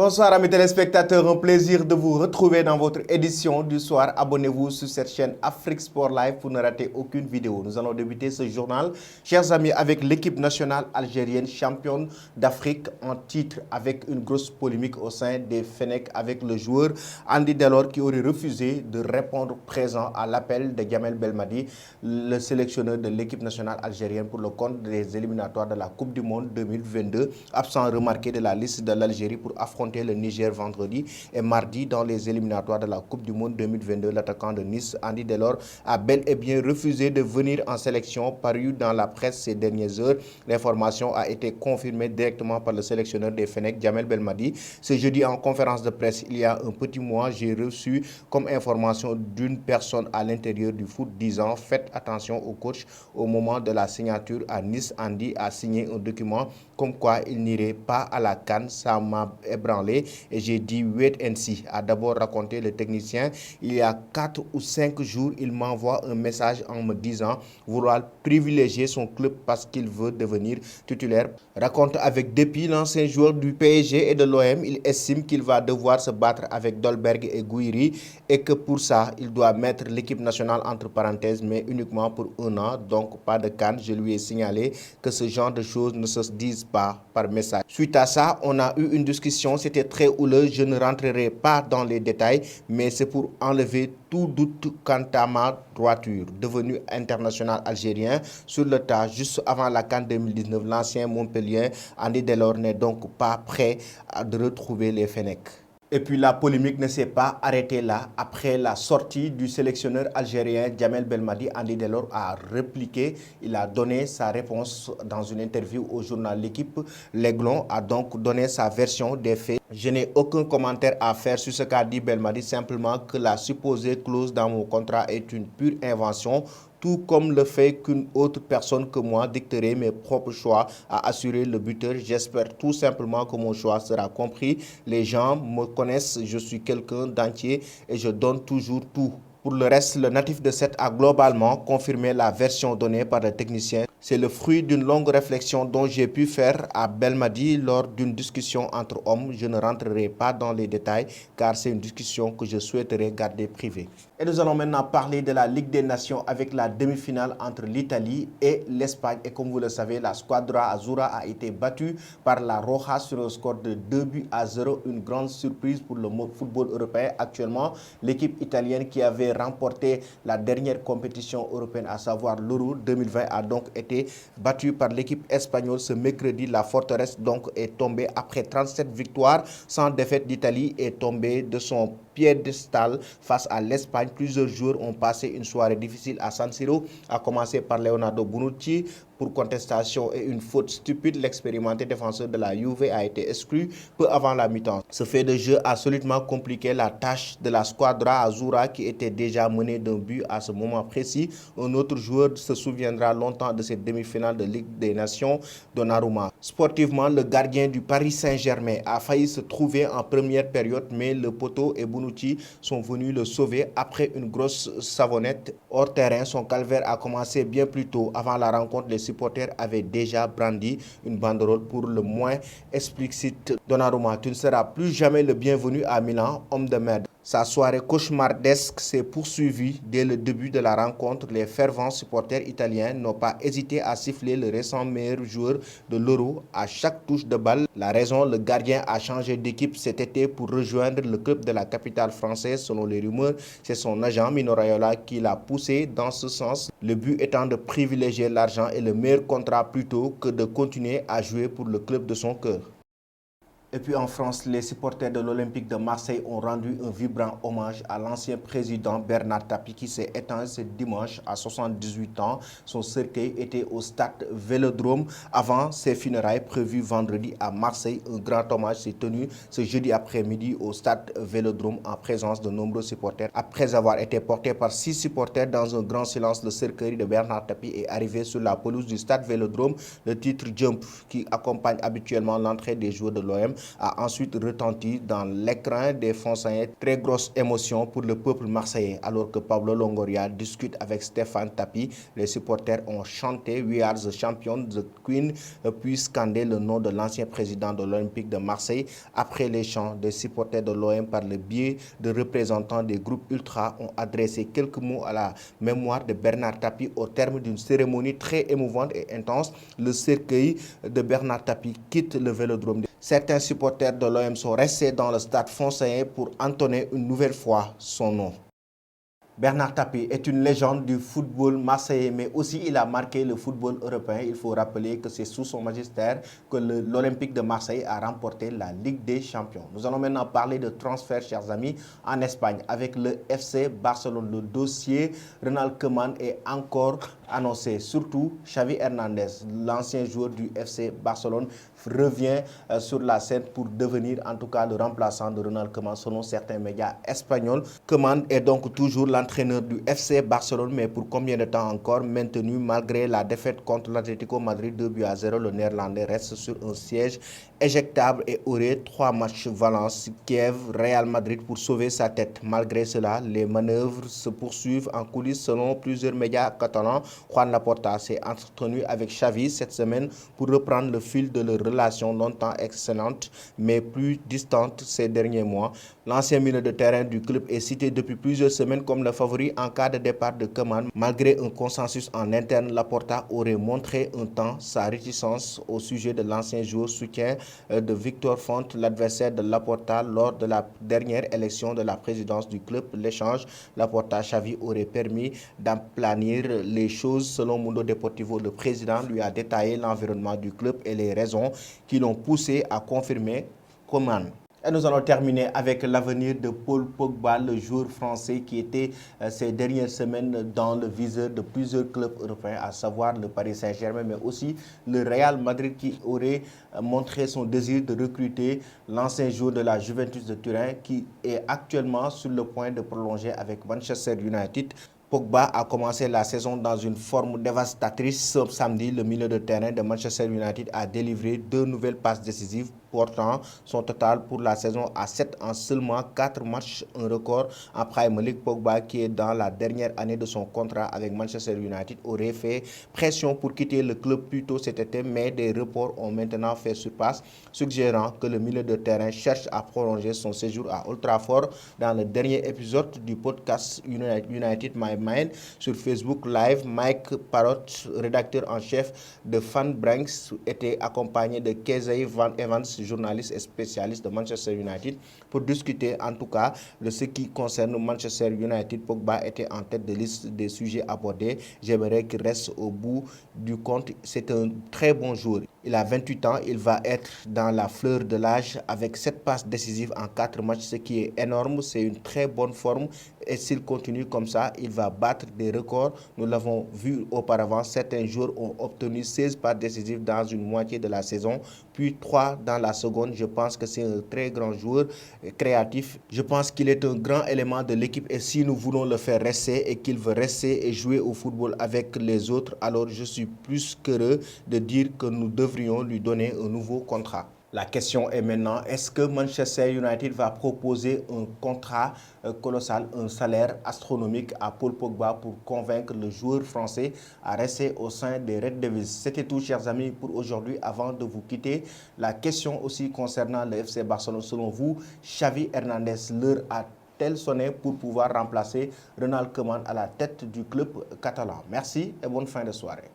Bonsoir amis téléspectateurs, un plaisir de vous retrouver dans votre édition du soir. Abonnez-vous sur cette chaîne Afrique Sport Live pour ne rater aucune vidéo. Nous allons débuter ce journal, chers amis, avec l'équipe nationale algérienne championne d'Afrique en titre avec une grosse polémique au sein des Fennecs avec le joueur Andy Delors qui aurait refusé de répondre présent à l'appel de Djamel Belmadi, le sélectionneur de l'équipe nationale algérienne pour le compte des éliminatoires de la Coupe du Monde 2022, absent remarqué de la liste de l'Algérie pour affronter le Niger vendredi et mardi dans les éliminatoires de la Coupe du Monde 2022. L'attaquant de Nice, Andy Delors, a bel et bien refusé de venir en sélection. Paru dans la presse ces dernières heures, l'information a été confirmée directement par le sélectionneur des Fennecs, Djamel Belmadi. Ce jeudi, en conférence de presse, il y a un petit mois, j'ai reçu comme information d'une personne à l'intérieur du foot disant « Faites attention au coach, au moment de la signature à Nice, Andy a signé un document comme quoi il n'irait pas à la CAN. Ça m'a ébranlé et j'ai dit wait and see », a d'abord raconté le technicien. Il y a 4 ou 5 jours, il m'envoie un message en me disant vouloir privilégier son club parce qu'il veut devenir titulaire. Raconte avec dépit l'ancien joueur du PSG et de l'OM. Il estime qu'il va devoir se battre avec Dolberg et Gouiri et que pour ça, il doit mettre l'équipe nationale entre parenthèses, mais uniquement pour un an, donc pas de CAN. Je lui ai signalé que ce genre de choses ne se disent pas par message. Suite à ça, on a eu une discussion, c'était très houleux, je ne rentrerai pas dans les détails, mais c'est pour enlever tout doute quant à ma droiture. Devenu international algérien sur le tas juste avant la CAN 2019, l'ancien Montpellier Andy Delors n'est donc pas prêt à retrouver les Fennecs. Et puis la polémique ne s'est pas arrêtée là. Après la sortie du sélectionneur algérien Djamel Belmadi, Andy Delors a répliqué. Il a donné sa réponse dans une interview au journal L'Équipe. L'Aiglon a donc donné sa version des faits. Je n'ai aucun commentaire à faire sur ce qu'a dit Belmadi, simplement que la supposée clause dans mon contrat est une pure invention, tout comme le fait qu'une autre personne que moi dicterait mes propres choix à assurer le buteur. J'espère tout simplement que mon choix sera compris. Les gens me connaissent, je suis quelqu'un d'entier et je donne toujours tout. Pour le reste, le natif de 7 a globalement confirmé la version donnée par le technicien. C'est le fruit d'une longue réflexion dont j'ai pu faire à Belmadi lors d'une discussion entre hommes. Je ne rentrerai pas dans les détails car c'est une discussion que je souhaiterais garder privée. Et nous allons maintenant parler de la Ligue des Nations avec la demi-finale entre l'Italie et l'Espagne. Et comme vous le savez, la Squadra Azzurra a été battue par la Roja sur un score de 2-0. Une grande surprise pour le football européen. Actuellement, l'équipe italienne qui avait remporté la dernière compétition européenne, à savoir l'Euro 2020, a donc été battue par l'équipe espagnole ce mercredi. La forteresse donc est tombée après 37 victoires sans défaite. L'Italie est tombée de son piédestal face à l'Espagne. Plusieurs joueurs ont passé une soirée difficile à San Siro, à commencer par Leonardo Bonucci pour contestation et une faute stupide. L'expérimenté défenseur de la Juve a été exclu peu avant la mi-temps. Ce fait de jeu a solidement compliqué la tâche de la Squadra Azzurra qui était déjà menée d'un but à ce moment précis. Un autre joueur se souviendra longtemps de cette demi-finale de Ligue des Nations, Donnarumma. Sportivement, le gardien du Paris Saint-Germain a failli se trouver en première période, mais le poteau et Bonucci sont venus le sauver après une grosse savonnette hors terrain. Son calvaire a commencé bien plus tôt. Avant la rencontre, les supporters avaient déjà brandi une banderole pour le moins explicite. Donnarumma, tu ne seras plus jamais le bienvenu à Milan, homme de merde. Sa soirée cauchemardesque s'est poursuivie dès le début de la rencontre. Les fervents supporters italiens n'ont pas hésité à siffler le récent meilleur joueur de l'Euro à chaque touche de balle. La raison, le gardien a changé d'équipe cet été pour rejoindre le club de la capitale française. Selon les rumeurs, c'est son agent Mino Raiola qui l'a poussé dans ce sens. Le but étant de privilégier l'argent et le meilleur contrat plutôt que de continuer à jouer pour le club de son cœur. Et puis en France, les supporters de l'Olympique de Marseille ont rendu un vibrant hommage à l'ancien président Bernard Tapie qui s'est éteint ce dimanche à 78 ans. Son cercueil était au stade Vélodrome avant ses funérailles prévues vendredi à Marseille. Un grand hommage s'est tenu ce jeudi après-midi au stade Vélodrome en présence de nombreux supporters. Après avoir été porté par 6 supporters dans un grand silence, le cercueil de Bernard Tapie est arrivé sur la pelouse du stade Vélodrome. Le titre Jump qui accompagne habituellement l'entrée des joueurs de l'OM a ensuite retenti dans l'écran des Fonsaillais. Très grosse émotion pour le peuple marseillais. Alors que Pablo Longoria discute avec Stéphane Tapi, les supporters ont chanté We are the champion, the queen, puis scandé le nom de l'ancien président de l'Olympique de Marseille. Après les chants des supporters de l'OM par le biais de représentants des groupes ultra ont adressé quelques mots à la mémoire de Bernard Tapie au terme d'une cérémonie très émouvante et intense. Le cercueil de Bernard Tapie quitte le Vélodrome. Certains supporters de l'OM sont restés dans le stade Fonsaillais pour entonner une nouvelle fois son nom. Bernard Tapie est une légende du football marseillais, mais aussi il a marqué le football européen. Il faut rappeler que c'est sous son magistère que l'Olympique de Marseille a remporté la Ligue des Champions. Nous allons maintenant parler de transfert, chers amis, en Espagne avec le FC Barcelone. Le dossier Ronald Koeman est encore annoncé. Surtout, Xavi Hernandez, l'ancien joueur du FC Barcelone, revient sur la scène pour devenir en tout cas le remplaçant de Ronald Koeman selon certains médias espagnols. Koeman est donc toujours l'entraîneur du FC Barcelone, mais pour combien de temps encore maintenu malgré la défaite contre l'Atlético Madrid 2-0. Le Néerlandais reste sur un siège éjectable et aurait 3 matchs Valence, Kiev, Real Madrid pour sauver sa tête. Malgré cela, les manœuvres se poursuivent en coulisses selon plusieurs médias catalans. Juan Laporta s'est entretenu avec Xavi cette semaine pour reprendre le fil de leur relation longtemps excellente mais plus distante ces derniers mois. L'ancien milieu de terrain du club est cité depuis plusieurs semaines comme le favori en cas de départ de Koeman. Malgré un consensus en interne, Laporta aurait montré un temps sa réticence au sujet de l'ancien joueur soutien de Victor Font, l'adversaire de Laporta lors de la dernière élection de la présidence du club. L'échange Laporta-Xavi aurait permis d'aplanir les choses. Selon Mundo Deportivo, le président lui a détaillé l'environnement du club et les raisons qui l'ont poussé à confirmer Koeman. Et nous allons terminer avec l'avenir de Paul Pogba, le joueur français qui était ces dernières semaines dans le viseur de plusieurs clubs européens, à savoir le Paris Saint-Germain, mais aussi le Real Madrid qui aurait montré son désir de recruter l'ancien joueur de la Juventus de Turin qui est actuellement sur le point de prolonger avec Manchester United. Pogba a commencé la saison dans une forme dévastatrice. Ce samedi, le milieu de terrain de Manchester United a délivré 2 nouvelles passes décisives, portant son total pour la saison à 7 en seulement 4 matchs, un record en Premier League. Pogba, qui est dans la dernière année de son contrat avec Manchester United, aurait fait pression pour quitter le club plus tôt cet été, mais des reports ont maintenant fait surface, suggérant que le milieu de terrain cherche à prolonger son séjour à Old Trafford. Dans le dernier épisode du podcast United My Mind sur Facebook Live, Mike Parrott, rédacteur en chef de FanBranks, était accompagné de Casey Van Evans, journaliste et spécialiste de Manchester United, pour discuter en tout cas de ce qui concerne Manchester United. Pogba était en tête de liste des sujets abordés. J'aimerais qu'il reste au bout du compte. C'est un très bon joueur. Il a 28 ans, il va être dans la fleur de l'âge avec 7 passes décisives en 4 matchs, ce qui est énorme. C'est une très bonne forme et s'il continue comme ça, il va battre des records. Nous l'avons vu auparavant, certains joueurs ont obtenu 16 passes décisives dans une moitié de la saison, puis 3 dans la seconde. Je pense que c'est un très grand joueur créatif. Je pense qu'il est un grand élément de l'équipe et si nous voulons le faire rester et qu'il veut rester et jouer au football avec les autres, alors je suis plus qu'heureux de dire que nous devrions lui donner un nouveau contrat. La question est maintenant, est-ce que Manchester United va proposer un contrat colossal, un salaire astronomique à Paul Pogba pour convaincre le joueur français à rester au sein des Red Devils? C'était tout, chers amis, pour aujourd'hui. Avant de vous quitter, la question aussi concernant le FC Barcelone. Selon vous, Xavi Hernandez, l'heure a-t-elle sonné pour pouvoir remplacer Ronald Koeman à la tête du club catalan? Merci et bonne fin de soirée.